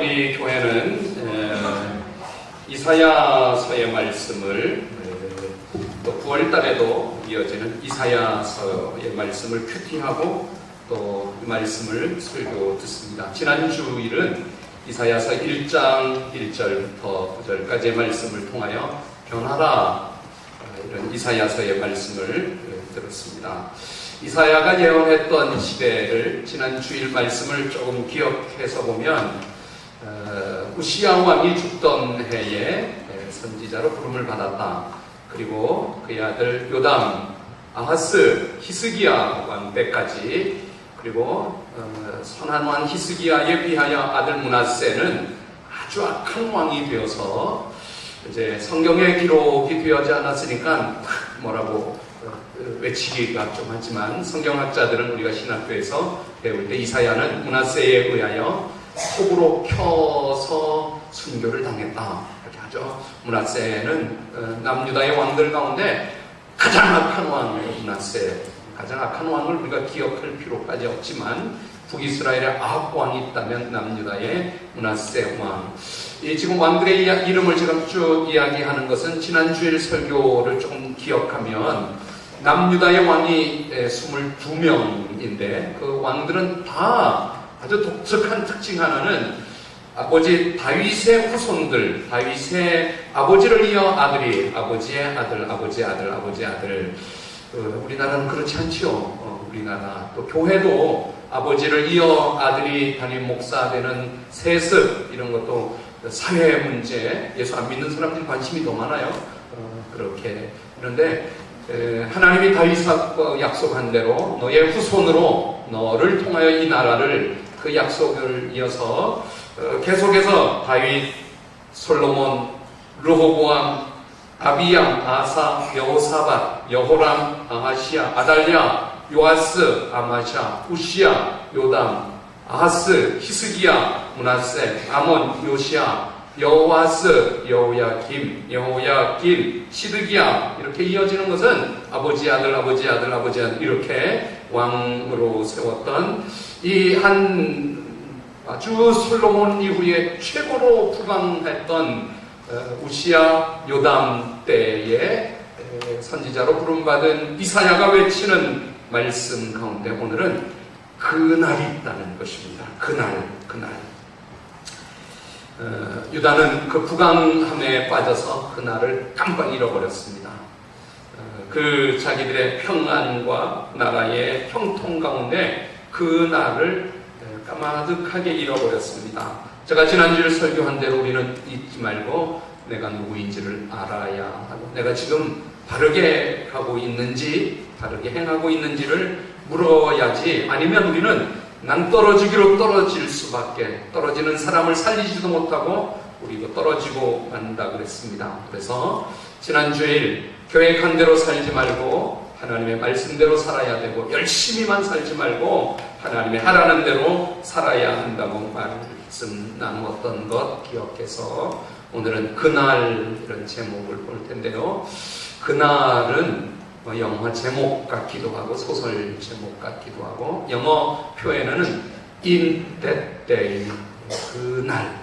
우리 교회는 이사야서의 말씀을 또 9월 달에도 이어지는 이사야서의 말씀을 큐티하고 또 이 말씀을 설교 듣습니다. 지난 주일은 이사야서 1장 1절부터 9절까지의 말씀을 통하여 변하라, 이런 이사야서의 말씀을 들었습니다. 이사야가 예언했던 시대를 지난 주일 말씀을 조금 기억해서 보면 우시야 왕이 죽던 해에 선지자로 부름을 받았다. 그리고 그의 아들 요담, 아하스, 히스기야 왕 때까지, 그리고 선한 왕 히스기야에 비하여 아들 므낫세는 아주 악한 왕이 되어서 이제 성경에 기록이 되어지 않았으니까 뭐라고 외치기가 좀 하지만, 성경학자들은 우리가 신학교에서 배울 때 이사야는 므낫세에 의하여 속으로 켜서 순교를 당했다 이렇게 하죠. 므낫세는 남유다의 왕들 가운데 가장 악한 왕이에요. 므낫세, 가장 악한 왕을 우리가 기억할 필요까지 없지만, 북이스라엘의 아합왕이 있다면 남유다의 므낫세 왕. 지금 왕들의 이름을 지금 쭉 이야기하는 것은 지난주일 설교를 조금 기억하면 남유다의 왕이 22명인데 그 왕들은 다 아주 독특한 특징 하나는 아버지 다윗의 후손들, 다윗의 아버지를 이어 아들이 아버지의 아들, 아버지의 아들, 아버지의 아들. 우리나라는 그렇지 않지요. 우리나라 또 교회도 아버지를 이어 아들이 담임 목사 되는 세습, 이런 것도 사회 문제, 예수 안 믿는 사람들이 관심이 더 많아요. 그렇게. 그런데 하나님이 다윗과 약속한 대로 너의 후손으로 너를 통하여 이 나라를, 그 약속을 이어서 계속해서 다윗, 솔로몬, 르호보암, 아비양, 아사, 여호사밧, 여호람, 아하시야, 아달랴, 요아스, 아마샤, 우시야, 요담, 아하스, 히스기야, 므낫세, 아몬, 요시야, 여호아스, 여호야김, 시드기야, 이렇게 이어지는 것은 아버지 아들, 아버지 아들, 아버지 아들, 이렇게 왕으로 세웠던 이 한 아주 솔로몬 이후에 최고로 부강했던 우시야, 요담 때에 선지자로 부름받은 이사야가 외치는 말씀 가운데 오늘은 그날이 있다는 것입니다. 그날. 유다는 그 부강함에 빠져서 그날을 깜빡 잃어버렸습니다. 그 자기들의 평안과 나라의 형통 가운데 그날을 까마득하게 잃어버렸습니다. 제가 지난주에 설교한 대로 우리는 잊지 말고 내가 누구인지를 알아야 하고, 내가 지금 바르게 가고 있는지, 바르게 행하고 있는지를 물어야지, 아니면 우리는 낭떠러지기로 떨어질 수밖에, 떨어지는 사람을 살리지도 못하고 우리도 떨어지고 만다 그랬습니다. 그래서 지난주일 계획한 대로 살지 말고 하나님의 말씀대로 살아야 되고, 열심히만 살지 말고 하나님의 하라는 대로 살아야 한다고 말씀 나누었던 것 기억해서 오늘은 그날, 이런 제목을 볼 텐데요. 그날은 영화 제목 같기도 하고 소설 제목 같기도 하고, 영어 표현에는 in that day, 그날,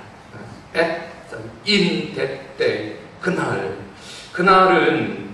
in that day, 그날은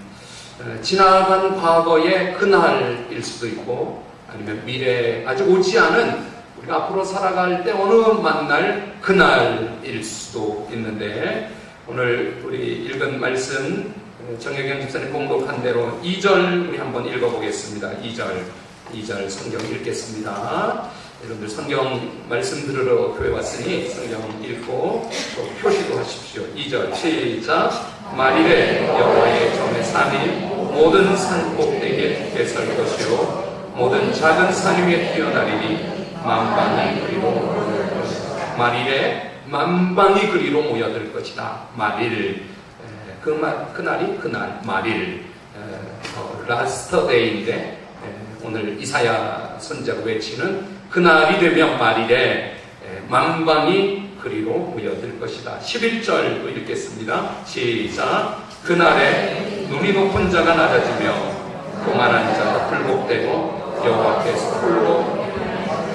지나간 과거의 그날일 수도 있고, 아니면 미래에 아직 오지 않은 우리가 앞으로 살아갈 때 어느 만날 그날일 수도 있는데, 오늘 우리 읽은 말씀 정혜경 집사님 봉독한 대로 2절 우리 한번 읽어보겠습니다. 2절 성경 읽겠습니다. 여러분들 성경 말씀 들으러 교회 왔으니 성경 읽고 또 표시도 하십시오. 2절 시작. 말일에 여호와의 전에 산이 모든 산 꼭대기에 개설 것이요 모든 작은 산 위에 뛰어나리니 만방이 그리로 모여들 것이다. 말일에 만방이 그리로 모여들 것이다. 말일, 그날이 그날, 말일, 라스터 데이인데 오늘 이사야 선지자가 외치는 그날이 되면 말일에 만방이 그리로 모여들 것이다. 11절 읽겠습니다. 시작. 그날에 눈이 높은 자가 낮아지며 교만한 자가 굴복되고 여호와께서 홀로,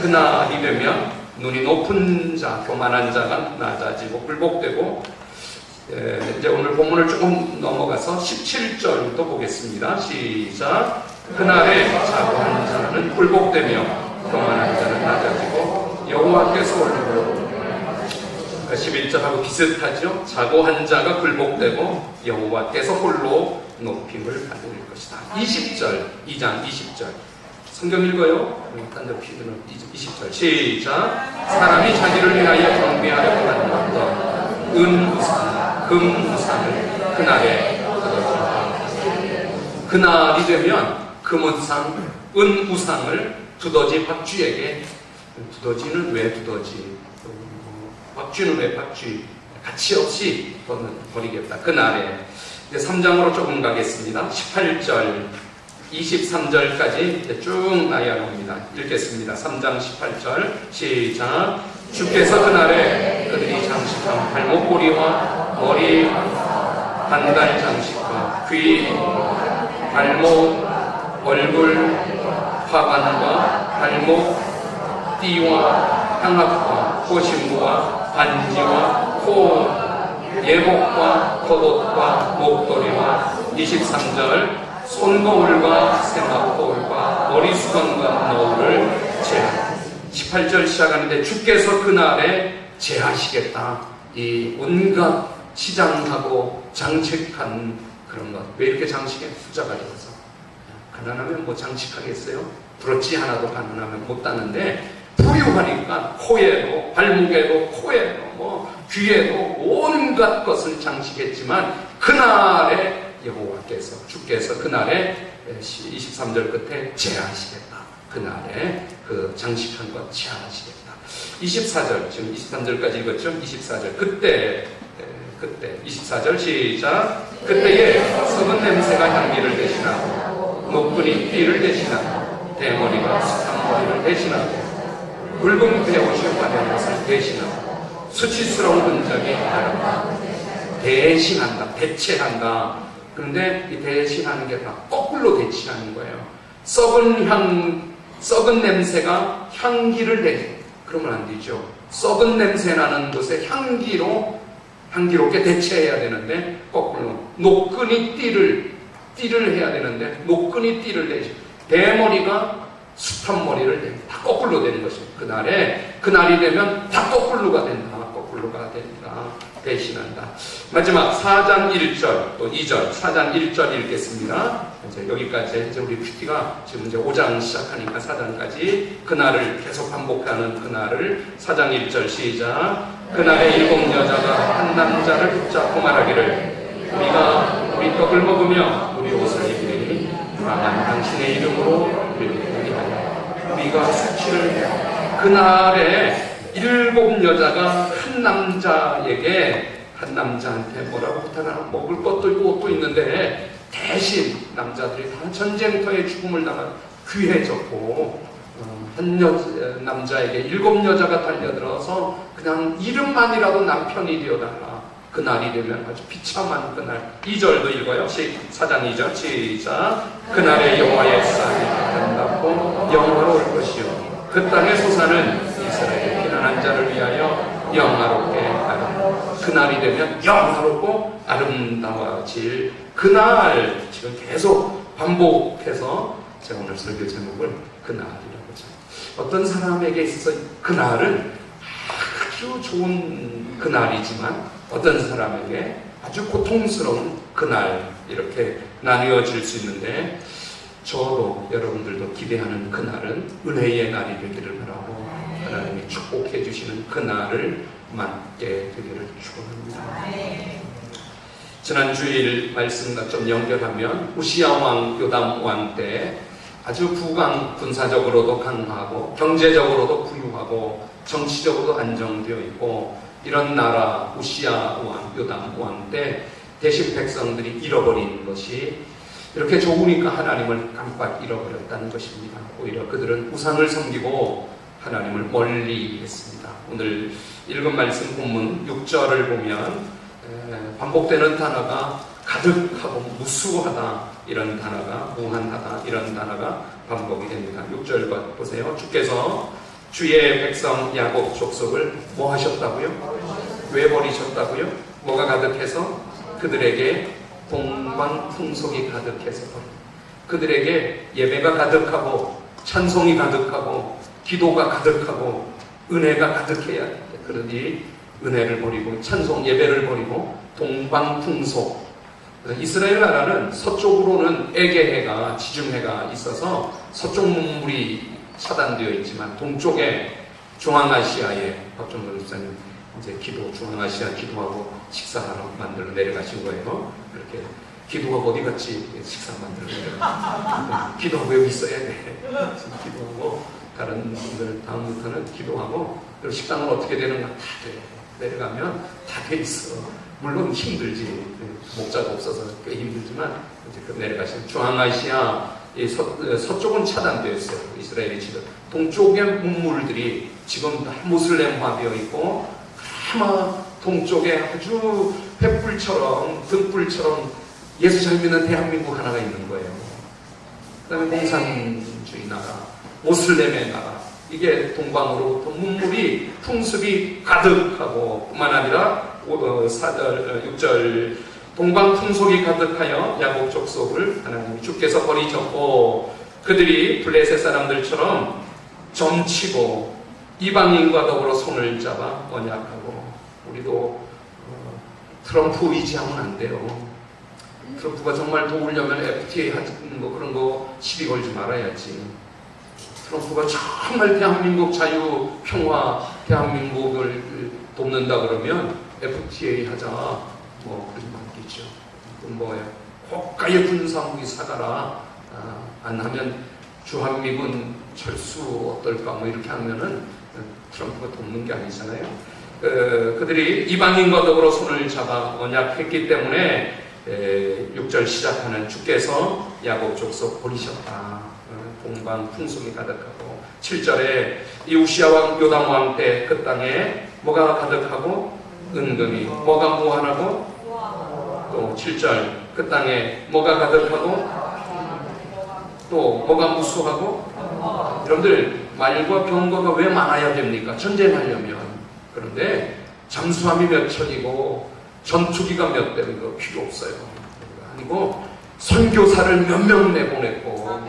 그날이 되면 눈이 높은 자, 교만한 자가 낮아지고 굴복되고. 이제 오늘 본문을 조금 넘어가서 17절부터 보겠습니다. 시작. 그날에 자고한 자는 굴복되며 교만한 자는 낮아지고 여호와께서 올리고. 11절하고 비슷하죠. 자고한 자가 굴복되고 여호와께서 홀로 높임을 받을 것이다. 20절, 2장 20절 성경 읽어요. 딴데 피드는 20절 시작. 사람이 자기를 위하여 경배하려고 하는 어떤 은우상, 금우상을 그날에 그날이 되면 금우상, 은우상을 두더지 박쥐에게, 두더지는 왜 두더지, 박쥐는 왜 박쥐, 가치 없이 버리겠다. 그날에. 이제 3장으로 조금 가겠습니다. 18절, 23절까지 쭉 나열합니다. 읽겠습니다. 3장 18절 시작. 주께서 그날에 그들이 장식한 발목고리와 머리 반달 장식과 귀, 발목, 얼굴, 화관과 발목, 띠와 향압과 호신부와 반지와 코, 예복과 겉옷과 목도리와 23절 손거울과 세마포울과 머리수건과 너울을 제하. 18절 시작하는데 주께서 그날에 제하시겠다. 이 온갖 치장하고 장식한 그런 것. 왜 이렇게 장식해? 숫자가 적어서. 가난하면 뭐 장식하겠어요? 부럽지 않아도 가난하면 못 따는데 부유하니까 코에도 발목에도 코에도 뭐 귀에도 온갖 것을 장식했지만 그날에 여호와께서 주께서 그날에 23절 끝에 제하시겠다. 그날에 그 장식한 것 제하시겠다. 24절 지금 23절까지 읽었죠? 24절 그때 24절 시작. 그때에 썩은 냄새가 향기를 대신하고 녹근이 띠를 대신하고 대머리가 숱한 머리를 대신하고 붉은 배옷이 화려한 것을 대신하고 수치스러운 흔적이 대신한다. 대체한다. 그런데 이 대신하는 게 아니라 거꾸로 대체하는 거예요. 썩은 냄새가 향기를 내. 그러면 안 되죠. 썩은 냄새 나는 것에 향기롭게 대체해야 되는데 거꾸로 노끈이 띠를 해야 되는데 노끈이 띠를 대신 대머리가 숱한 머리를 댄다. 다 거꾸로 되는 것이에요. 그날이 되면 다 거꾸로가 된다. 거꾸로가 된다. 대신한다. 마지막 4장 1절 또 2절 4장 1절 읽겠습니다. 이제 여기까지 이제 우리 PT가 지금 이제 5장 시작하니까 4장까지 그날을 계속 반복하는 그날을 4장 1절 시작. 그날에 7 여자가 한 남자를 붙잡고 말하기를 우리가 우리 떡을 먹으며 우리 옷을 입으리니 다만 당신의 이름으로 우리가 수치를 그날에 7 여자가 한 남자한테 뭐라고 부탁하나 먹을 것도 있고 옷도 있는데 대신 남자들이 다 전쟁터에 죽음을 당한 귀해졌고 한 남자에게 7 여자가 달려들어서 그냥 이름만이라도 남편이 되어달라. 그날이 되면 아주 비참한 그날. 2절도 읽어요. 4장 2절 시작. 그날에 여호와의 쌀이 아름답고 영화로울 것이요 그 땅의 소사는 이스라엘 피난한 자를 위하여 영화롭게 그날이 되면 영화롭고 아름다워질 그날. 지금 계속 반복해서 제가 오늘 설교 제목을 그날이라고 하죠. 어떤 사람에게 있어서 그날은 아주 좋은 그날이지만 어떤 사람에게 아주 고통스러운 그날 이렇게 나뉘어질 수 있는데 저도 여러분들도 기대하는 그날은 은혜의 날이 되기를 바라고 하나님이 축복해 주시는 그날을 맞게 되기를 축원합니다. 지난 주일 말씀과 좀 연결하면 우시야 왕, 요담 왕 때 아주 군사적으로도 강하고 경제적으로도 부유하고 정치적으로도 안정되어 있고 이런 나라 우시야 왕, 요담 왕 때 대신 백성들이 잃어버린 것이 이렇게 좋으니까 하나님을 깜빡 잃어버렸다는 것입니다. 오히려 그들은 우상을 섬기고 하나님을 멀리 했습니다. 오늘 읽은 말씀 본문 6절을 보면 반복되는 단어가 가득하고 무수하다 이런 단어가 무한하다 이런 단어가 반복이 됩니다. 6절 보세요. 주께서 주의 백성 야곱 족속을 뭐 하셨다고요? 왜 버리셨다고요? 뭐가 가득해서? 그들에게 동방풍속이 가득해서 그들에게 예배가 가득하고 찬송이 가득하고 기도가 가득하고 은혜가 가득해야 돼. 그러니 은혜를 버리고 찬송 예배를 버리고 동방풍속. 이스라엘 나라는 서쪽으로는 에게해가 지중해가 있어서 서쪽 문물이 차단되어 있지만 동쪽에 중앙아시아에 박정선 목사님 이제 중앙아시아 기도하고 식사하러 만들어 내려가신 거예요. 그렇게 기도하고 어디 갔지? 식사 만들어 내려가. 기도하고 여기 있어야 돼. 기도하고 다른 분들 다음부터는 기도하고 그리고 식당은 어떻게 되는가 다 돼. 내려가면 다 돼 있어. 물론 힘들지. 목자가 없어서 꽤 힘들지만 이제 내려가시면 중앙아시아 서쪽은 차단되어 있어요. 이스라엘이 지금 동쪽의 문물들이 지금 다 모슬렘화되어 있고 아마 동쪽에 아주 횃불처럼 등불처럼 예수 잘 믿는 대한민국 하나가 있는 거예요. 그 다음에 공산주의 나라, 모슬렘의 나라, 이게 동방으로부터 문물이 풍습이 가득하고 뿐만 아니라 6절 동방 풍속이 가득하여 야곱 족속을 하나님이 주께서 버리셨고 그들이 블레셋 사람들처럼 점치고 이방인과 더불어 손을 잡아 언약하고. 우리도 트럼프 의지하면 안 돼요. 트럼프가 정말 도우려면 FTA 하는 거 그런 거 시비 걸지 말아야지. 트럼프가 정말 대한민국 자유 평화 대한민국을 돕는다 그러면 FTA 하자 뭐 그러지 말겠죠. 뭐예요? 고가의 군사무기 사가라. 안 하면 주한미군 철수 어떨까 뭐 이렇게 하면은 트럼프가 돕는 게 아니잖아요. 그들이 이방인과 더불어 손을 잡아 언약했기 때문에 6절 시작하는 주께서 야곱 족속 버리셨다. 동방 풍속이 가득하고 7절에 이 우시아 왕 요담 왕 때 그 땅에 뭐가 가득하고 은금이 뭐가 무한하고 또 7절 그 땅에 뭐가 가득하고 또 뭐가 무수하고. 여러분들 말과 병거가 왜 많아야 됩니까? 전쟁하려면. 그런데 잠수함이 몇 천이고 전투기가 몇 대는 거 필요 없어요. 아니고 선교사를 몇 명 내보냈고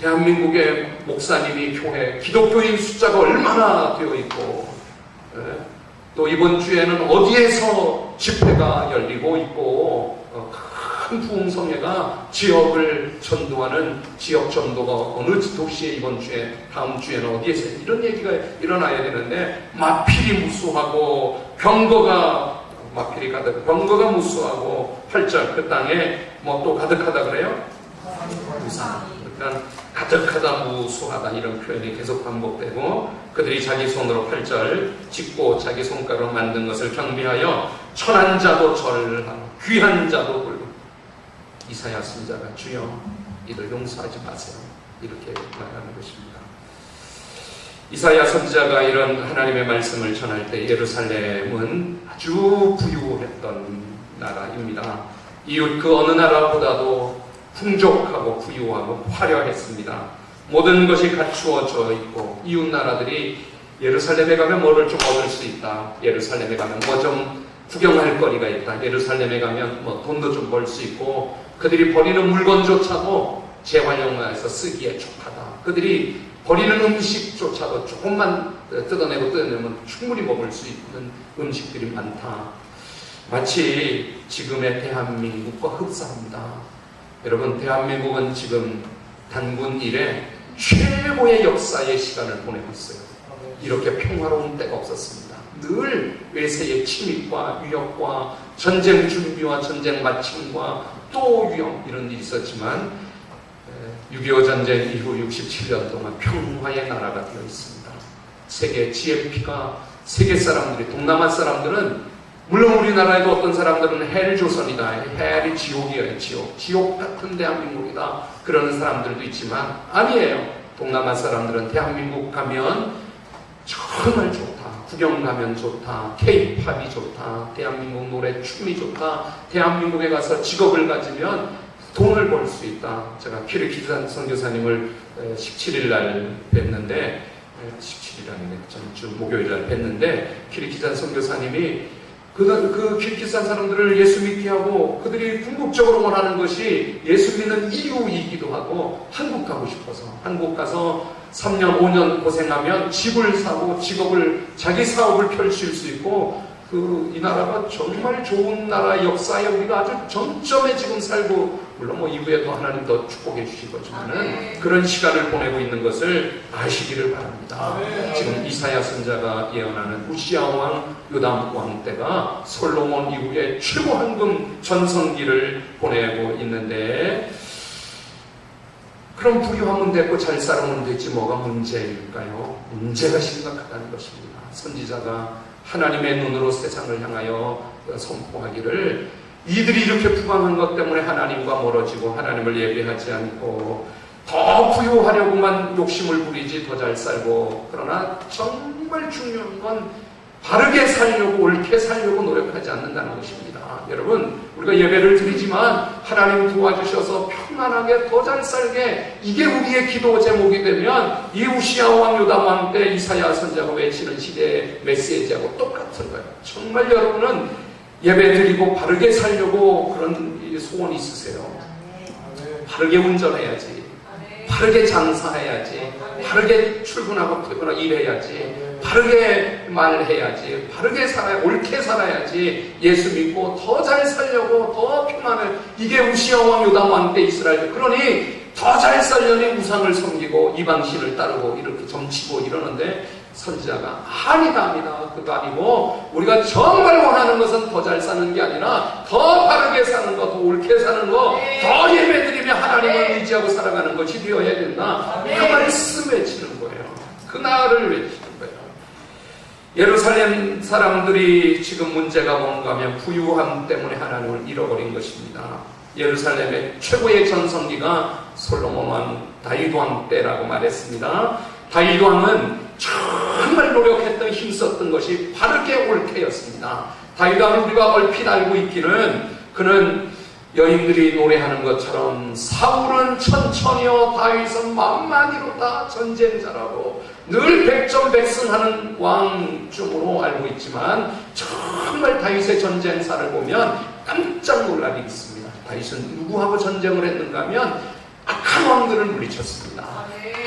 대한민국의 목사님이 교회 기독교인 숫자가 얼마나 되어 있고 또 이번 주에는 어디에서 집회가 열리고 있고 큰 부흥성회가 지역을 전도하는 지역 전도가 어느 도시에 이번 주에 다음 주에는 어디에서 이런 얘기가 일어나야 되는데 마필이 무수하고 병거가 마필이 가득 병거가 무수하고 8절 그 땅에 뭐 또 가득하다 그래요? 무사. 그러니까 가득하다 무수하다 이런 표현이 계속 반복되고 그들이 자기 손으로 8절 짓고 자기 손가락으로 만든 것을 경비하여 천한 자도 절하고 귀한 자도 불고. 이사야 선지자가 주여 이들 용서하지 마세요 이렇게 말하는 것입니다. 이사야 선지자가 이런 하나님의 말씀을 전할 때 예루살렘은 아주 부유했던 나라입니다. 이웃 그 어느 나라보다도 풍족하고 부유하고 화려했습니다. 모든 것이 갖추어져 있고 이웃 나라들이 예루살렘에 가면 뭐를 좀 얻을 수 있다. 예루살렘에 가면 뭐 좀 구경할 거리가 있다. 예루살렘에 가면 뭐 돈도 좀 벌 수 있고 그들이 버리는 물건조차도 재활용해서 쓰기에 촉하다. 그들이 버리는 음식조차도 조금만 뜯어내면 충분히 먹을 수 있는 음식들이 많다. 마치 지금의 대한민국과 흡사합니다. 여러분 대한민국은 지금 단군 이래 최고의 역사의 시간을 보내고 있어요. 이렇게 평화로운 때가 없었습니다. 늘 외세의 침입과 위협과 전쟁 준비와 전쟁 마침과 또 위험 이런 일이 있었지만 6.25 전쟁 이후 67년 동안 평화의 나라가 되어 있습니다. 세계 GNP가 세계 사람들이 동남아 사람들은 물론 우리나라에도 어떤 사람들은 헬조선이다. 헬이 지옥이에요. 지옥 같은 대한민국이다. 그러는 사람들도 있지만 아니에요. 동남아 사람들은 대한민국 가면 정말 좋다. 구경 가면 좋다. K-팝이 좋다. 대한민국 노래 춤이 좋다. 대한민국에 가서 직업을 가지면 돈을 벌 수 있다. 제가 키르기스탄 선교사님을 17일 날 뵀는데 17일이라는 전주 목요일날 뵀는데 키르기스탄 선교사님이 그 키르기스탄 사람들을 예수 믿게 하고 그들이 궁극적으로 원하는 것이 예수 믿는 이유이기도 하고 한국 가고 싶어서 한국 가서 3년 5년 고생하면 집을 사고 직업을 자기 사업을 펼칠 수 있고 이 나라가 정말 좋은 나라 역사에 우리가 아주 정점에 지금 살고 물론 이후에도 하나님 더 축복해 주실 거지만은 그런 시간을 보내고 있는 것을 아시기를 바랍니다. 지금 이사야 선자가 예언하는 우시야 왕 요담 왕 때가 솔로몬 이후에 최고 황금 전성기를 보내고 있는데 그럼 부유하면 됐고 잘 살아면 되지 뭐가 문제일까요? 문제가 심각하다는 것입니다. 선지자가 하나님의 눈으로 세상을 향하여 선포하기를 이들이 이렇게 부강한 것 때문에 하나님과 멀어지고 하나님을 예배하지 않고 더 부유하려고만 욕심을 부리지 더 잘 살고 그러나 정말 중요한 건 바르게 살려고 옳게 살려고 노력하지 않는다는 것입니다. 여러분 우리가 예배를 드리지만 하나님 도와주셔서 평안하게 더 잘 살게 이게 우리의 기도 제목이 되면 이 우시야 왕 요담 왕 때 이사야 선자가 외치는 시대의 메시지하고 똑같은 거예요. 정말 여러분은 예배 드리고 바르게 살려고 그런 소원이 있으세요? 바르게 운전해야지, 바르게 장사해야지, 바르게 출근하고 퇴근하고 일해야지, 바르게 말해야지, 바르게 살아야, 옳게 살아야지, 예수 믿고 더 잘 살려고 더 평안을, 이게 우시야 왕 요담 왕 때 이스라엘. 그러니 더 잘 살려니 우상을 섬기고 이방신을 따르고 이렇게 점치고 이러는데 선지자가 아니다 그거 아니고 우리가 정말 원하는 것은 더 잘 사는 게 아니라 더 바르게 사는 거, 더 옳게 사는 거, 더 예배드리며 하나님을 의지하고 살아가는 것이 되어야 된다. 그 말씀 외치는 거예요. 그 나를 외치는 거예요. 예루살렘 사람들이 지금 문제가 뭔가 하면 부유함 때문에 하나님을 잃어버린 것입니다. 예루살렘의 최고의 전성기가 솔로몬 왕 다윗 왕 때라고 말했습니다. 다윗 왕은 정말 노력했던 힘썼던 것이 바르게 옳게였습니다. 다윗 왕은 우리가 얼핏 알고 있기는 그는 여인들이 노래하는 것처럼 사울은 천천히요 다윗은 만만히로다 전쟁자라고 늘 백전백승하는 왕쯤으로 알고 있지만 정말 다윗의 전쟁사를 보면 깜짝 놀라게 있습니다. 다윗은 누구하고 전쟁을 했는가 하면 악한 왕들을 물리쳤습니다.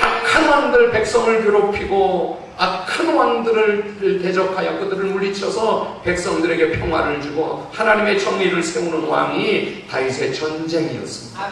악한 왕들 백성을 괴롭히고 악한 왕들을 대적하여 그들을 물리쳐서 백성들에게 평화를 주고 하나님의 정의를 세우는 왕이 다윗의 전쟁이었습니다.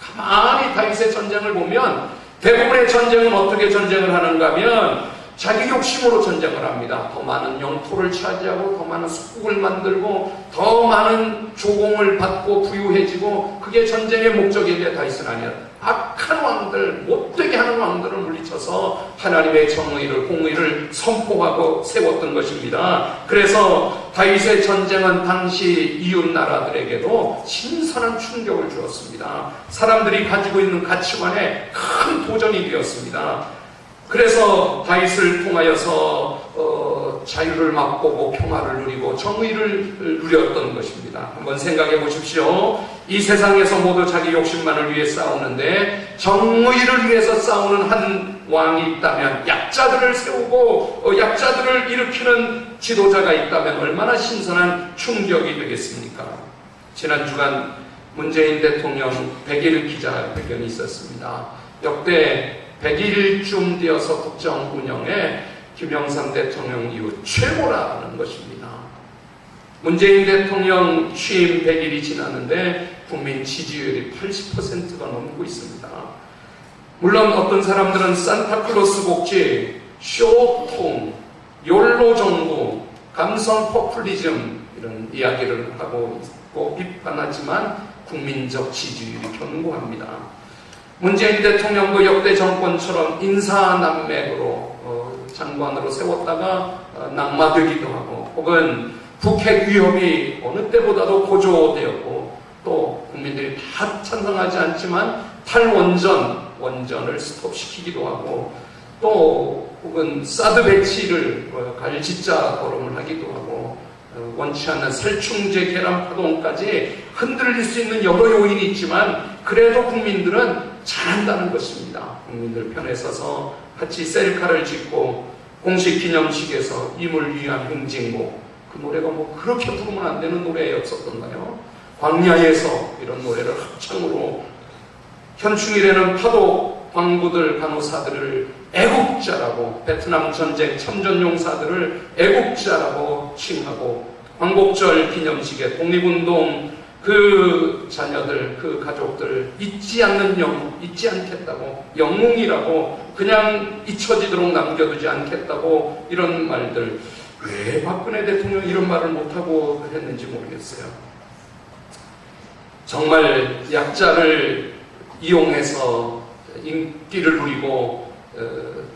가만히 다윗의 전쟁을 보면 대부분의 전쟁은 어떻게 전쟁을 하는가 하면 자기 욕심으로 전쟁을 합니다. 더 많은 영토를 차지하고 더 많은 속국을 만들고 더 많은 조공을 받고 부유해지고 그게 전쟁의 목적인데 다윗은 아니야. 악한 왕들, 못되게 하는 왕들을 물리쳐서 하나님의 정의를, 공의를 선포하고 세웠던 것입니다. 그래서 다윗의 전쟁은 당시 이웃 나라들에게도 신선한 충격을 주었습니다. 사람들이 가지고 있는 가치관에 큰 도전이 되었습니다. 그래서 다윗을 통하여서 자유를 맛보고 평화를 누리고 정의를 누렸던 것입니다. 한번 생각해 보십시오. 이 세상에서 모두 자기 욕심만을 위해 싸우는데 정의를 위해서 싸우는 한 왕이 있다면, 약자들을 세우고 약자들을 일으키는 지도자가 있다면 얼마나 신선한 충격이 되겠습니까? 지난 주간 문재인 대통령 100일 기자회견이 있었습니다. 역대 100일쯤 되어서 국정 운영에 김영삼 대통령 이후 최고라는 것입니다. 문재인 대통령 취임 100일이 지났는데 국민 지지율이 80%가 넘고 있습니다. 물론 어떤 사람들은 산타클로스 복지, 쇼통, 욜로 정부, 감성 포퓰리즘 이런 이야기를 하고 있고 비판하지만 국민적 지지율이 견고합니다. 문재인 대통령도 역대 정권처럼 인사남맥으로 장관으로 세웠다가 낙마되기도 하고 혹은 북핵 위협이 어느 때보다도 고조되었고 또 국민들이 다 찬성하지 않지만 탈원전을 스톱시키기도 하고 또 혹은 사드 배치를 갈짓자 걸음을 하기도 하고 원치 않는 살충제 계란 파동까지 흔들릴 수 있는 여러 요인이 있지만 그래도 국민들은 잘한다는 것입니다. 국민들 편에 서서 같이 셀카를 찍고 공식 기념식에서 임을 위한 행진곡, 그 노래가 뭐 그렇게 부르면 안 되는 노래였었던가요? 광야에서 이런 노래를 합창으로 현충일에는 파독 광부들 간호사들을 애국자라고, 베트남 전쟁 참전용사들을 애국자라고 칭하고, 광복절 기념식에 독립운동 그 자녀들, 그 가족들 잊지 않겠다고, 영웅이라고 그냥 잊혀지도록 남겨두지 않겠다고, 이런 말들. 왜 박근혜 대통령이 이런 말을 못하고 했는지 모르겠어요. 정말 약자를 이용해서 인기를 누리고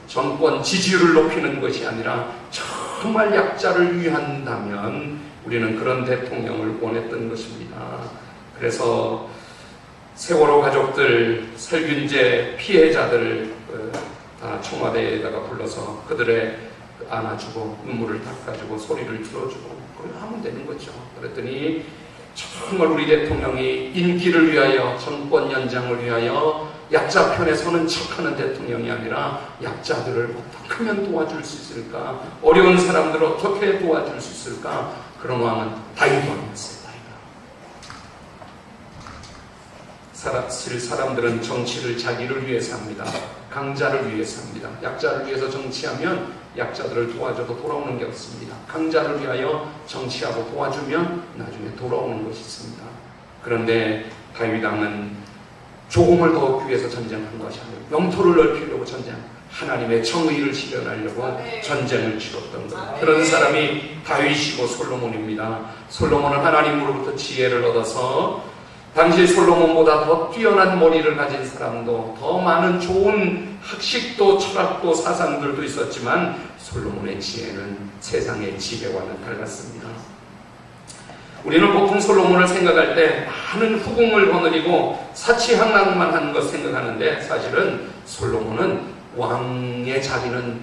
정권 지지율을 높이는 것이 아니라 정말 약자를 위한다면 우리는 그런 대통령을 원했던 것입니다. 그래서 세월호 가족들, 살균제 피해자들 다 청와대에다가 불러서 그들의 안아주고 눈물을 닦아주고 소리를 들어주고 그렇게 하면 되는 거죠. 그랬더니 정말 우리 대통령이 인기를 위하여, 정권 연장을 위하여 약자 편에 서는 척하는 대통령이 아니라 약자들을 어떻게 하면 도와줄 수 있을까, 어려운 사람들을 어떻게 도와줄 수 있을까, 그런 왕은 다윗 왕이었어요. 사실 사람들은 정치를 자기를 위해서 합니다. 강자를 위해서 합니다. 약자를 위해서 정치하면 약자들을 도와줘도 돌아오는 게 없습니다. 강자를 위하여 정치하고 도와주면 나중에 돌아오는 것이 있습니다. 그런데 다윗 왕은 조공을 더 얻기 위해서 전쟁한 것이 아니고 영토를 넓히려고 전쟁, 하나님의 정의를 실현하려고 전쟁을 치렀던 것. 그런 사람이 다윗이고 솔로몬입니다. 솔로몬은 하나님으로부터 지혜를 얻어서 당시 솔로몬보다 더 뛰어난 머리를 가진 사람도, 더 많은 좋은 학식도 철학도 사상들도 있었지만 솔로몬의 지혜는 세상의 지혜와는 달랐습니다. 우리는 보통 솔로몬을 생각할 때 많은 후궁을 거느리고 사치항락만 한 것 생각하는데, 사실은 솔로몬은 왕의 자리는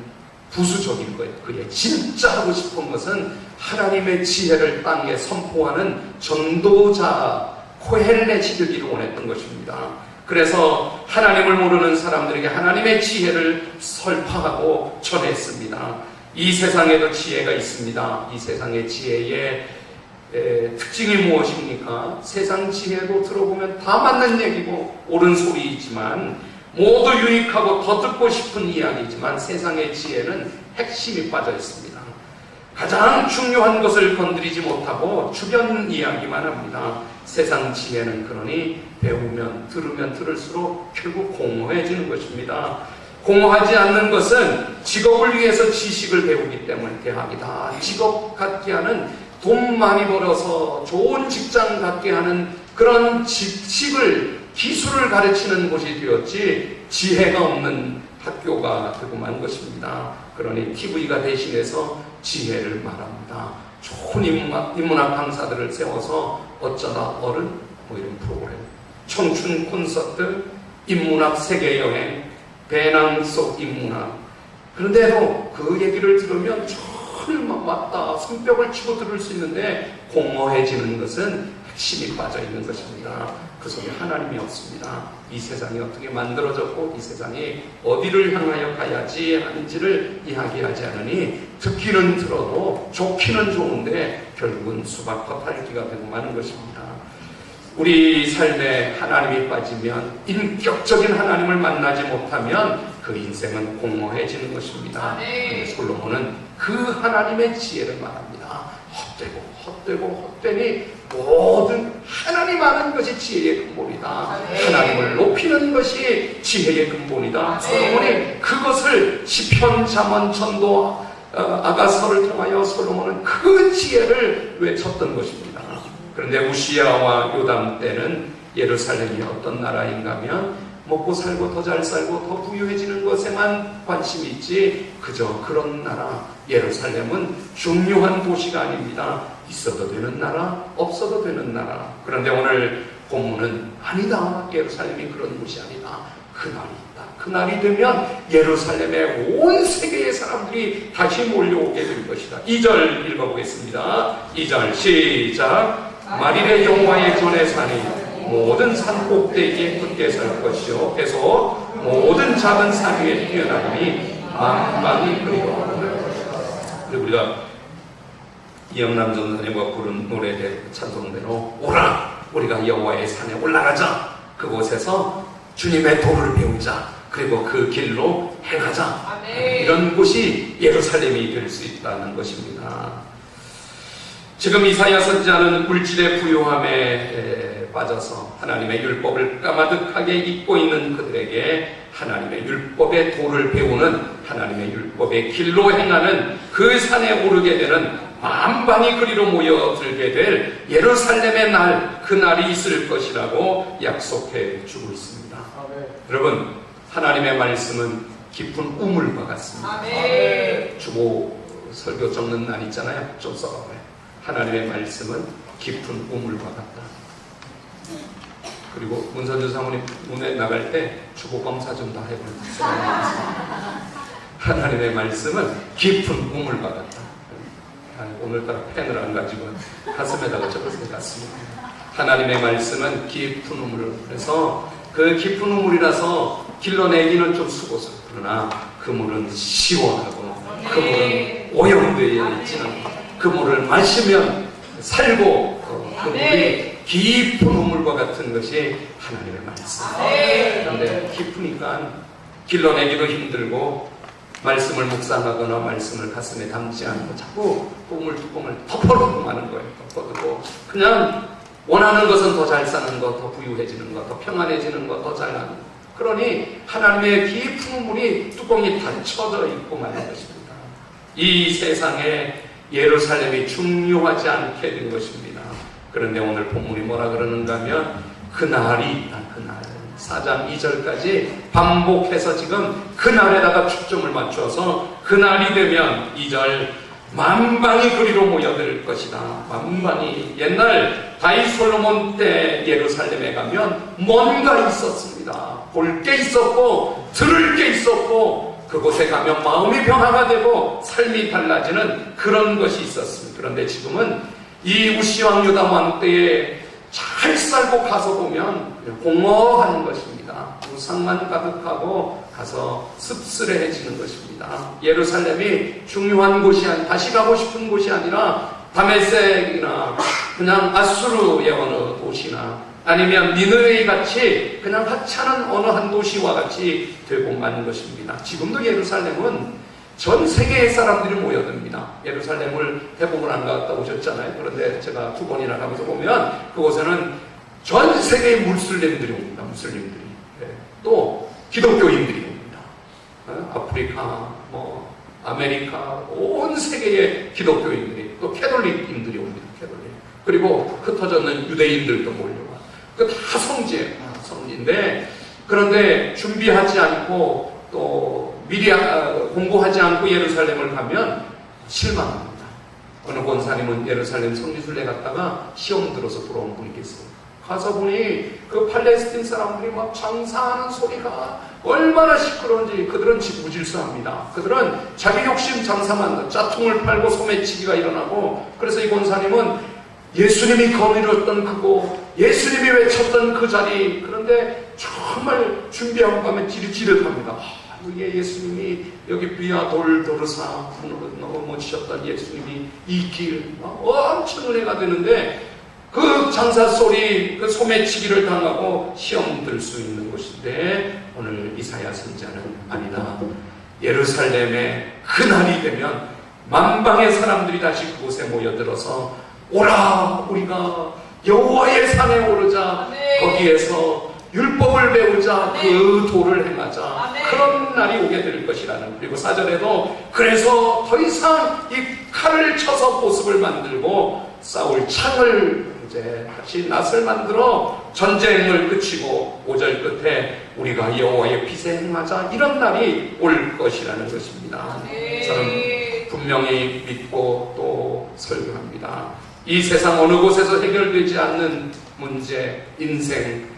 부수적인 거예요. 그게 진짜 하고 싶은 것은 하나님의 지혜를 땅에 선포하는 전도자, 코헬렛이 되기를 원했던 것입니다. 그래서 하나님을 모르는 사람들에게 하나님의 지혜를 설파하고 전했습니다. 이 세상에도 지혜가 있습니다. 이 세상의 지혜의 특징이 무엇입니까? 세상 지혜도 들어보면 다 맞는 얘기고 옳은 소리이지만, 모두 유익하고 더 듣고 싶은 이야기지만, 세상의 지혜는 핵심이 빠져 있습니다. 가장 중요한 것을 건드리지 못하고 주변 이야기만 합니다. 세상 지혜는 그러니 배우면 들으면 들을수록 결국 공허해지는 것입니다. 공허하지 않는 것은 직업을 위해서 지식을 배우기 때문에 대학이다. 직업 갖게 하는, 돈 많이 벌어서 좋은 직장 갖게 하는 그런 지식을, 기술을 가르치는 곳이 되었지 지혜가 없는 학교가 되고 만 것입니다. 그러니 TV가 대신해서 지혜를 말합니다. 좋은 인문학 강사들을 세워서 어쩌다 어른 이런 프로그램, 청춘 콘서트, 인문학 세계여행, 배낭 속 인문학. 그런데도 그 얘기를 들으면 정말 맞다, 손뼉을 치고 들을 수 있는데, 공허해지는 것은 핵심이 빠져 있는 것입니다. 그 속에 하나님이 없습니다. 이 세상이 어떻게 만들어졌고 이 세상이 어디를 향하여 가야지 하는지를 이야기하지 않으니, 듣기는 들어도 좋기는 좋은데 결국은 수박 겉핥기가 되고 마는 것입니다. 우리 삶에 하나님이 빠지면, 인격적인 하나님을 만나지 못하면 그 인생은 공허해지는 것입니다. 솔로몬은 그 하나님의 지혜를 말합니다. 헛되니 모든 하나님 아는 것이 지혜의 근본이다. 하나님을 높이는 것이 지혜의 근본이다. 솔로몬이 그것을 시편, 잠언, 전도, 아가서를 통하여 솔로몬은 그 지혜를 외쳤던 것입니다. 그런데 우시야와 요담 때는 예루살렘이 어떤 나라인가 하면 먹고 살고 더 잘 살고 더 부유해지는 것에만 관심이 있지, 그저 그런 나라, 예루살렘은 중요한 도시가 아닙니다. 있어도 되는 나라, 없어도 되는 나라. 그런데 오늘 본문은 아니다, 예루살렘이 그런 곳이 아니다, 그날이 있다. 그날이 되면 예루살렘의 온 세계의 사람들이 다시 몰려오게 될 것이다. 2절 읽어보겠습니다. 2절 시작. 만일의 여호와의 전에 사니 모든 산 꼭대기에 굳게 설 것이요 계속 모든 작은 산 위에 뛰어나니 만방이 그리로. 그리고 우리가 이영남 전사님과 부른 노래대 찬송대로 오라 우리가 여호와의 산에 올라가자. 그곳에서 주님의 도를 배우자. 그리고 그 길로 행하자. 아멘. 이런 곳이 예루살렘이 될 수 있다는 것입니다. 지금 이사야 선지자는 물질의 부유함에 빠져서 하나님의 율법을 까마득하게 잊고 있는 그들에게 하나님의 율법의 도를 배우는 하나님의 율법의 길로 행하는 그 산에 오르게 되는 만방이 그리로 모여들게 될 예루살렘의 날, 그 날이 있을 것이라고 약속해 주고 있습니다. 아멘. 여러분, 하나님의 말씀은 깊은 우물과 같습니다. 아멘. 주보 설교 적는 날 있잖아요. 좀 써봐요. 하나님의 말씀은 깊은 우물과 같다. 그리고 문선주 사모님 문에 나갈 때 주보 검사 좀 다 해볼게요. 하나님의 말씀은 깊은 우물과 같다. 오늘따라 펜을 안 가지고 가슴에다가 적어서 갔습니다. 하나님의 말씀은 깊은 우물. 그래서 그 깊은 우물이라서 길러내기는 좀 수고스러워. 그러나 그 물은 시원하고 그 물은 오염되어 있지는 그 물을 마시면 살고 그 물이 깊은 우물과 같은 것이 하나님의 말씀. 그런데 깊으니까 길러내기도 힘들고 말씀을 묵상하거나 말씀을 가슴에 담지 않고 자꾸 우물뚜껑을 덮어두고 마는 거예요. 덮어두고 그냥 원하는 것은 더 잘 사는 것, 더 부유해지는 것, 더 평안해지는 것, 더 잘나는 것. 그러니 하나님의 깊은 우물이 뚜껑이 닫혀져 있고 마는 것입니다. 이 세상에 예루살렘이 중요하지 않게 된 것입니다. 그런데 오늘 본문이 뭐라 그러는가 하면 그날이 있다. 그날 4장 2절까지 반복해서 지금 그날에다가 초점을 맞춰서 그날이 되면 2절 만방이 그리로 모여들 것이다. 만방이. 옛날 다윗 솔로몬 때 예루살렘에 가면 뭔가 있었습니다. 볼 게 있었고 들을 게 있었고 그곳에 가면 마음이 변화가 되고 삶이 달라지는 그런 것이 있었습니다. 그런데 지금은 이 우시왕 유다왕 때에 잘 살고 가서 보면 공허한 것입니다. 우상만 가득하고 가서 씁쓸해지는 것입니다. 예루살렘이 중요한 곳이 다시 가고 싶은 곳이 아니라 다메섹이나 그냥 아수르의 어느 도시나 아니면 니느웨이 같이 그냥 하찮은 어느 한 도시와 같이 되고 마는 것입니다. 지금도 예루살렘은 전 세계의 사람들이 모여듭니다. 예루살렘을 대부분 안 갔다 오셨잖아요. 그런데 제가 2번이나 가면서 보면 그곳에는 전 세계의 무슬림들이 옵니다. 무슬림들이. 또 기독교인들이 옵니다. 아프리카, 아메리카, 온 세계의 기독교인들이, 또 캐톨릭인들이 옵니다. 캐톨릭. 그리고 흩어졌는 유대인들도 몰려와. 그 다 성지예요. 성지인데, 그런데 준비하지 않고 또 미리 공부하지 않고 예루살렘을 가면 실망합니다. 어느 권사님은 예루살렘 성지순례 갔다가 시험 들어서 돌아온 분이 계세요. 가서 보니 그 팔레스틴 사람들이 막 장사하는 소리가 얼마나 시끄러운지. 그들은 무질서합니다. 그들은 자기 욕심 장사만, 짜통을 팔고 소매치기가 일어나고. 그래서 이 권사님은 예수님이 거느렸던 그곳, 예수님이 외쳤던 그 자리, 그런데 정말 준비하고 가면 지릿지릿합니다. 이게 예수님이 여기 비아 돌도르사 넘어지셨던 예수님이 이 길 엄청 은혜가 되는데 그 장사 소리, 그 소매치기를 당하고 시험 들 수 있는 곳인데 오늘 이사야 선지자는 아니다. 예루살렘의 그날이 되면 만방의 사람들이 다시 그곳에 모여들어서 오라 우리가 여호와의 산에 오르자. 거기에서 율법을 배우자. 그 도를 행하자. 그런 날이 오게 될 것이라는. 그리고 4절에도 그래서 더 이상 이 칼을 쳐서 보습을 만들고 싸울 창을 이제 다시 낫을 만들어 전쟁을 그치고 5절 끝에 우리가 여호와의 빛에 행하자. 이런 날이 올 것이라는 것입니다. 저는 분명히 믿고 또 설교합니다. 이 세상 어느 곳에서 해결되지 않는 문제, 인생,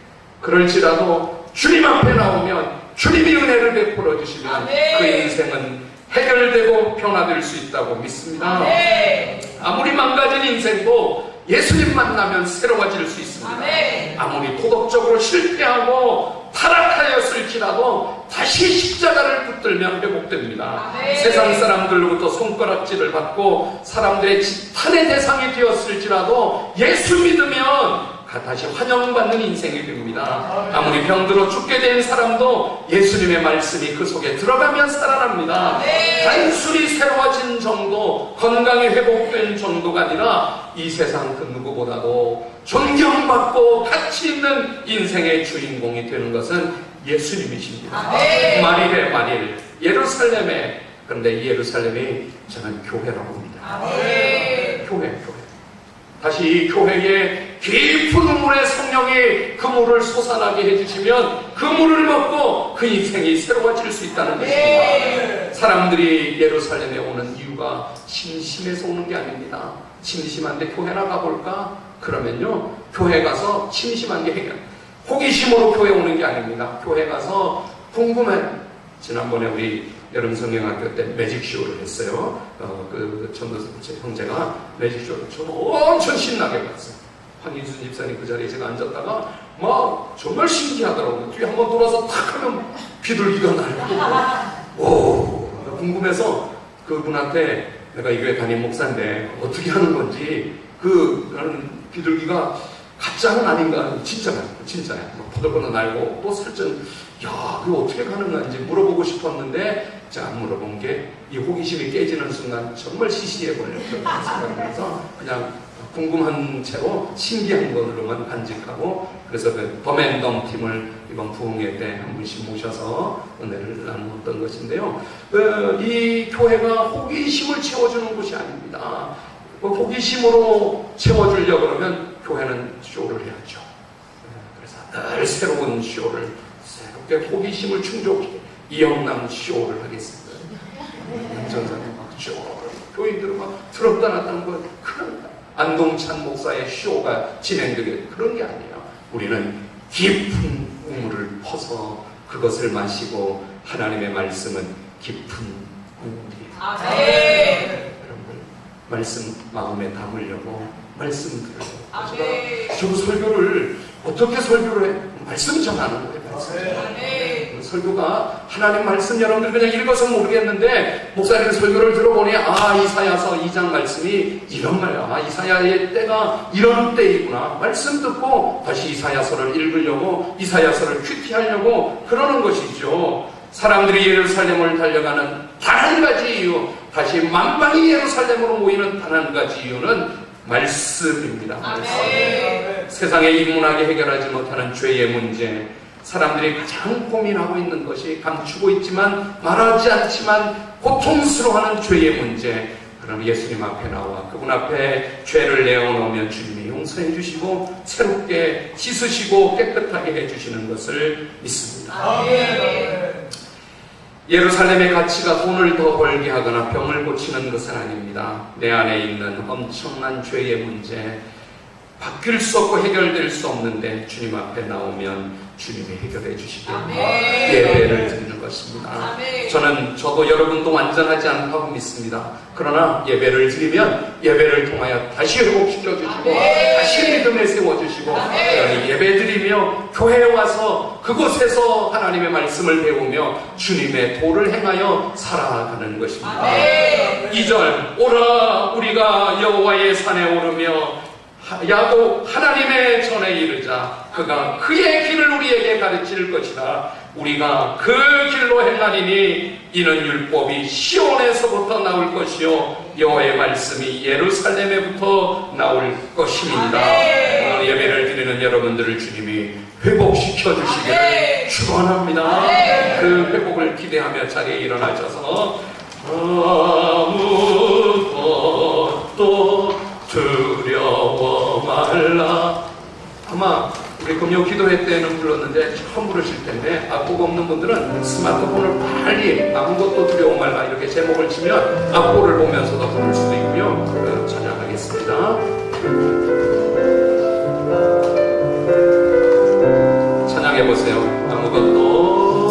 그럴지라도 주님 앞에 나오면 주님이 은혜를 베풀어 주시면 그 인생은 해결되고 변화될 수 있다고 믿습니다. 아무리 망가진 인생도 예수님 만나면 새로워질 수 있습니다. 아무리 도덕적으로 실패하고 타락하였을지라도 다시 십자가를 붙들면 회복됩니다. 세상 사람들로부터 손가락질을 받고 사람들의 지탄의 대상이 되었을지라도 예수 믿으면 다시 환영받는 인생이 됩니다. 아무리 병들어 죽게 된 사람도 예수님의 말씀이 그 속에 들어가면 살아납니다. 단순히 새로워진 정도, 건강이 회복된 정도가 아니라 이 세상 그 누구보다도 존경받고 가치 있는 인생의 주인공이 되는 것은 예수님이십니다. 만일 예루살렘에, 그런데 이 예루살렘이 저는 교회라고 봅니다. 교회. 다시 이 교회에 깊은 물의 성령이 그 물을 솟아나게 해주시면 그 물을 먹고 그 인생이 새로워질 수 있다는 것입니다. 사람들이 예루살렘에 오는 이유가 심심해서 오는 게 아닙니다. 심심한데 교회나 가볼까? 그러면요, 교회 가서 심심한 게 해결. 호기심으로 교회 오는 게 아닙니다. 교회 가서 궁금해. 지난번에 우리 여름 성경학교 때 매직쇼를 했어요. 그 전도사 형제가 매직쇼를 저는 엄청 신나게 봤어요. 황인순 집사님 그 자리에 제가 앉았다가 막 정말 신기하더라고요. 뒤에 한번 돌아서 탁 하면 비둘기가 날고 오, 궁금해서 그분한테 내가 이 교회 담임 목사인데 어떻게 하는 건지 나는 비둘기가 가짜는 아닌가 진짜야. 퍼들퍼들 날고 또 설정 야, 그거 어떻게 가능한지 물어보고 싶었는데 제가 안 물어본 게 이 호기심이 깨지는 순간 정말 시시해 버렸다고 생각해서 그냥 궁금한 채로 신기한 것으로만 간직하고 그래서 그 범앤덤 팀을 이번 부흥회 때 한 분씩 모셔서 은혜를 나누었던 것인데요. 이 교회가 호기심을 채워주는 곳이 아닙니다. 호기심으로 채워주려고 그러면 교회는 쇼를 해야죠. 그래서 늘 새로운 쇼를 새롭게 호기심을 충족해 이영남 쇼를 하겠습니다. 전사님 막 쇼, 교인들은 막 들었다 놨다는 거 그런 안동찬 목사의 쇼가 진행되게 그런 게 아니에요. 우리는 깊은 우물을 퍼서 그것을 마시고 하나님의 말씀은 깊은 우물이에요. 여러분 말씀 마음에 담으려고 말씀 들으려고 저도 설교를 어떻게 설교를 해? 말씀 전하는 거예요. 설교가 하나님 말씀 여러분들 그냥 읽어서 모르겠는데 목사님 설교를 들어보니 이사야서 2장 말씀이 이런 말이야. 이사야의 때가 이런 때이구나. 말씀 듣고 다시 이사야서를 읽으려고 이사야서를 큐티하려고 그러는 것이죠. 사람들이 예루살렘을 달려가는 단 한 가지 이유, 다시 만방이 예루살렘으로 모이는 단 한 가지 이유는 말씀입니다. 말씀. 세상에 인문하게 해결하지 못하는 죄의 문제, 사람들이 가장 고민하고 있는 것이 감추고 있지만 말하지 않지만 고통스러워하는 죄의 문제. 그럼 예수님 앞에 나와 그분 앞에 죄를 내어놓으면 주님이 용서해 주시고 새롭게 씻으시고 깨끗하게 해주시는 것을 믿습니다. 예루살렘의 가치가 돈을 더 벌게 하거나 병을 고치는 것은 아닙니다. 내 안에 있는 엄청난 죄의 문제, 바뀔 수 없고 해결될 수 없는데 주님 앞에 나오면 주님이 해결해 주시길 예배를 드리는 것입니다. 저도 여러분도 완전하지 않다고 믿습니다. 그러나 예배를 드리면 예배를 통하여 다시 회복시켜 주시고 다시 믿음에 세워주시고 예배 드리며 교회에 와서 그곳에서 하나님의 말씀을 배우며 주님의 도를 행하여 살아가는 것입니다. 2절 오라 우리가 여호와의 산에 오르며 야곱 하나님의 전에 이르자 그가 그의 길을 우리에게 가르칠 것이다. 우리가 그 길로 행하리니 이는 율법이 시온에서부터 나올 것이요 여호와의 말씀이 예루살렘에부터 나올 것임이니라. 예배를 드리는 여러분들을 주님이 회복시켜 주시기를 축원합니다. 그 회복을 기대하며 자리에 일어나셔서 아무것도 두려워 말라. 아마 우리 금요 기도회 때는 불렀는데 처음 부르실 텐데 악보가 없는 분들은 스마트폰을 빨리 아무것도 두려워 말라 이렇게 제목을 치면 악보를 보면서도 부를 수도 있고요. 찬양하겠습니다. 찬양해보세요. 아무것도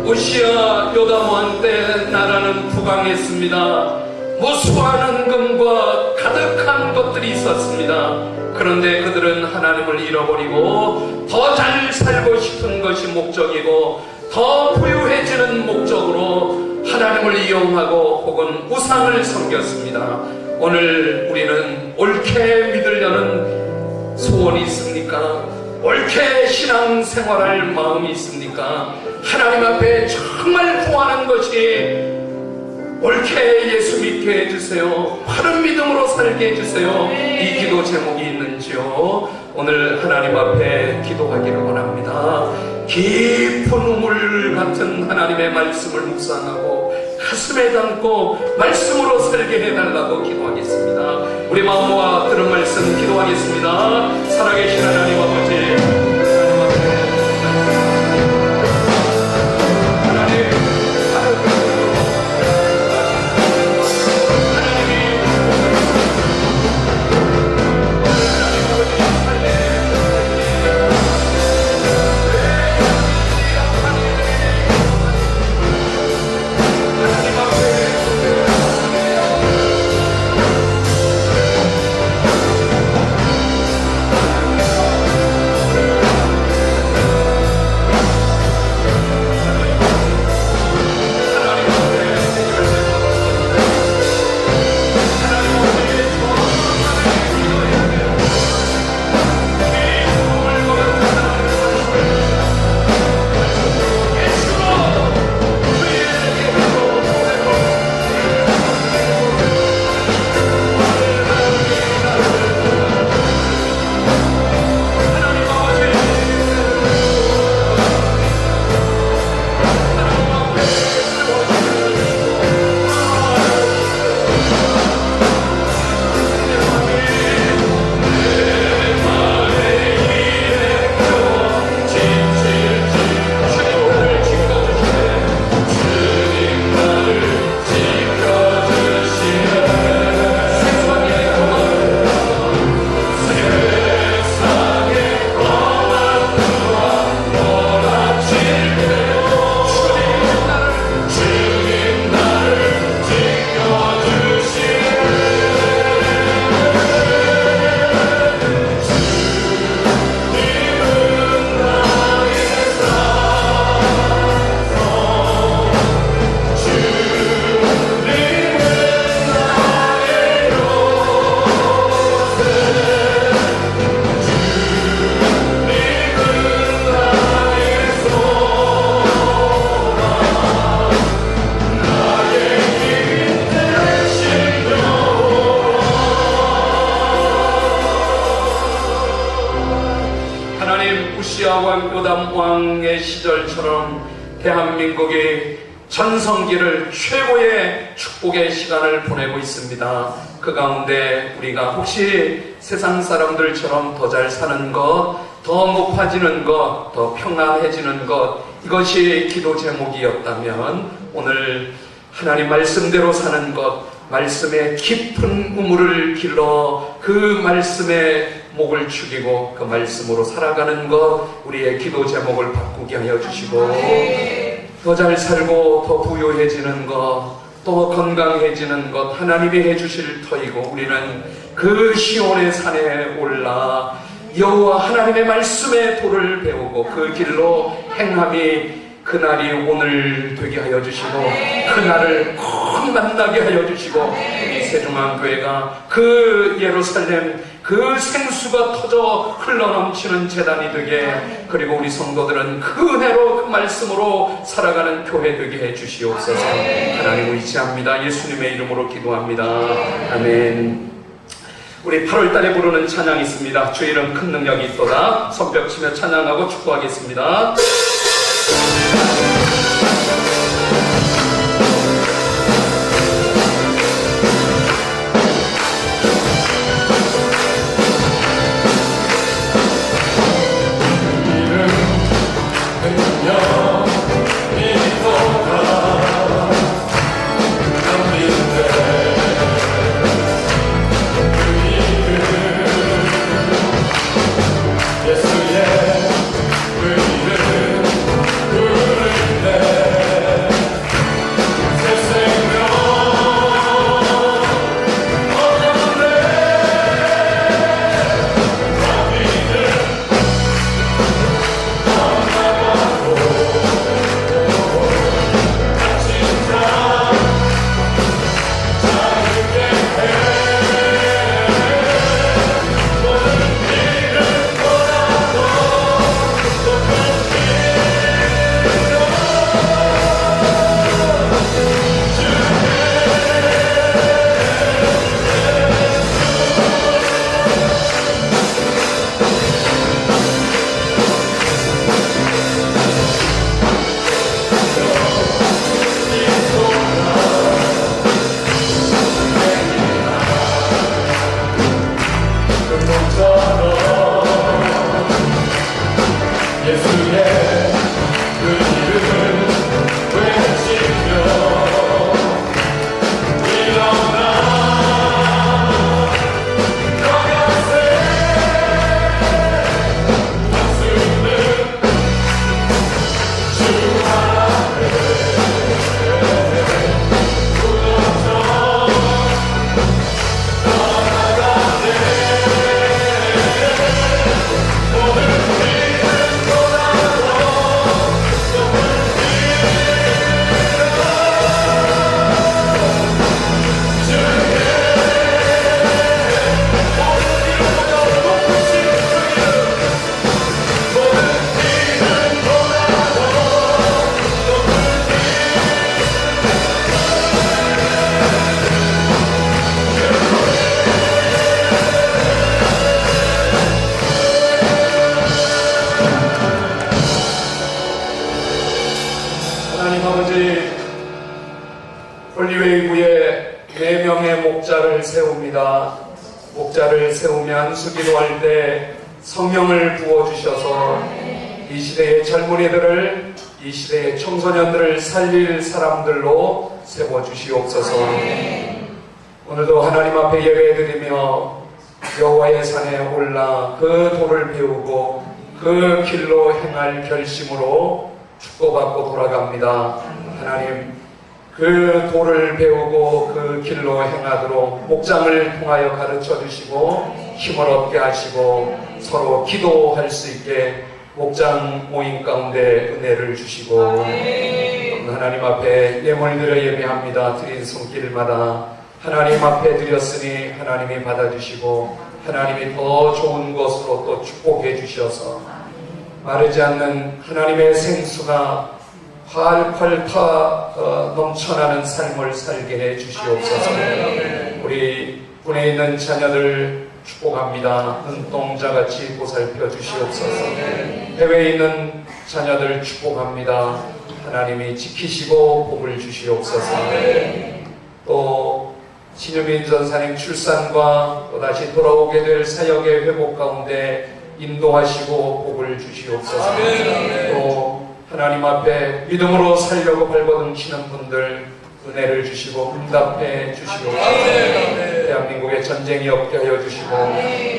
우시야 요담 왕 때 나라는 부강했습니다. 무수한 금과 가득한 것들이 있었습니다. 그런데 그들은 하나님을 잃어버리고 더 잘 살고 싶은 것이 목적이고 더 부유해지는 목적으로 하나님을 이용하고 혹은 우상을 섬겼습니다. 오늘 우리는 옳게 믿으려는 소원이 있습니까? 옳게 신앙생활할 마음이 있습니까? 하나님 앞에 정말 구하는 것이 옳게 예수 믿게 해주세요. 바른 믿음으로 살게 해주세요. 이 기도 제목이 있는지요? 오늘 하나님 앞에 기도하기를 원합니다. 깊은 우물 같은 하나님의 말씀을 묵상하고 가슴에 담고 말씀으로 살게 해달라고 기도하겠습니다. 우리 마음과 들은 말씀 기도하겠습니다. 살아계신 하나님 아버지, 요담 왕의 시절처럼 대한민국이 전성기를 최고의 축복의 시간을 보내고 있습니다. 그 가운데 우리가 혹시 세상 사람들처럼 더 잘 사는 것, 더 높아지는 것, 더 평안해지는 것, 이것이 기도 제목이었다면 오늘 하나님 말씀대로 사는 것, 말씀의 깊은 우물을 길러 그 말씀에 목을 축이고 그 말씀으로 살아가는 것, 우리의 기도 제목을 바꾸게 하여 주시고 더 잘 살고 더 부유해지는 것, 또 건강해지는 것 하나님이 해주실 터이고 우리는 그 시온의 산에 올라 여호와 하나님의 말씀의 도를 배우고 그 길로 행함이 그날이 오늘 되게 하여 주시고 그날을 꼭 만나게 하여 주시고 우리 세종안교회가 그 예루살렘 그 생수가 터져 흘러넘치는 재단이 되게, 그리고 우리 성도들은 그 은혜로 그 말씀으로 살아가는 교회 되게 해주시옵소서. 하나님 의지합니다. 예수님의 이름으로 기도합니다. 아멘. 우리 8월달에 부르는 찬양이 있습니다. 주 이름 큰 능력이 있도다. 손뼉 치며 찬양하고 축복하겠습니다. 예수의 의를 아버지, 홀리웨이브에 4명의 목자를 세웁니다. 목자를 세우며 안수기도할 때 성령을 부어주셔서 이 시대의 젊은이들을, 이 시대의 청소년들을 살릴 사람들로 세워주시옵소서. 오늘도 하나님 앞에 예배드리며 여호와의 산에 올라 그 도를 배우고 그 길로 행할 결심으로 축복받고 돌아갑니다. 하나님, 그 도를 배우고 그 길로 행하도록 목장을 통하여 가르쳐 주시고 힘을 얻게 하시고 서로 기도할 수 있게 목장 모임 가운데 은혜를 주시고 하나님 앞에 예물 드려 예배합니다. 드린 손길마다 하나님 앞에 드렸으니 하나님이 받아주시고 하나님이 더 좋은 것으로 또 축복해 주셔서 마르지 않는 하나님의 생수가 활활 넘쳐나는 삶을 살게 해 주시옵소서. 우리 군에 있는 자녀들 축복합니다. 눈동자같이 보살펴 주시옵소서. 해외에 있는 자녀들 축복합니다. 하나님이 지키시고 복을 주시옵소서. 또 신유민 전사님 출산과 또다시 돌아오게 될 사역의 회복 가운데 인도하시고 복을 주시옵소서. 또 하나님 앞에 믿음으로 살려고 발버둥치는 분들 은혜를 주시고 응답해 주시옵소서. 대한민국에 전쟁이 없게 하여 주시고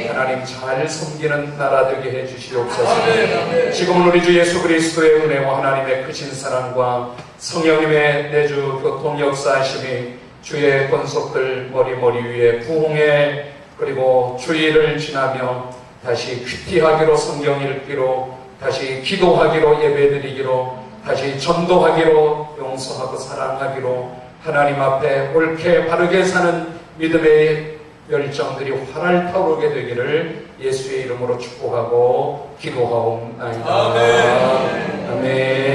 하나님 잘 섬기는 나라 되게 해 주시옵소서. 지금은 우리 주 예수 그리스도의 은혜와 하나님의 크신 사랑과 성령님의 내주 교통 역사하심이 주의 권속들 머리 위에 부흥해 그리고 주일을 지나며 다시 큐티하기로 성경 읽기로 다시 기도하기로 예배드리기로 다시 전도하기로 용서하고 사랑하기로 하나님 앞에 옳게 바르게 사는 믿음의 열정들이 활활 타오르게 되기를 예수의 이름으로 축복하고 기도하옵나이다. 아멘.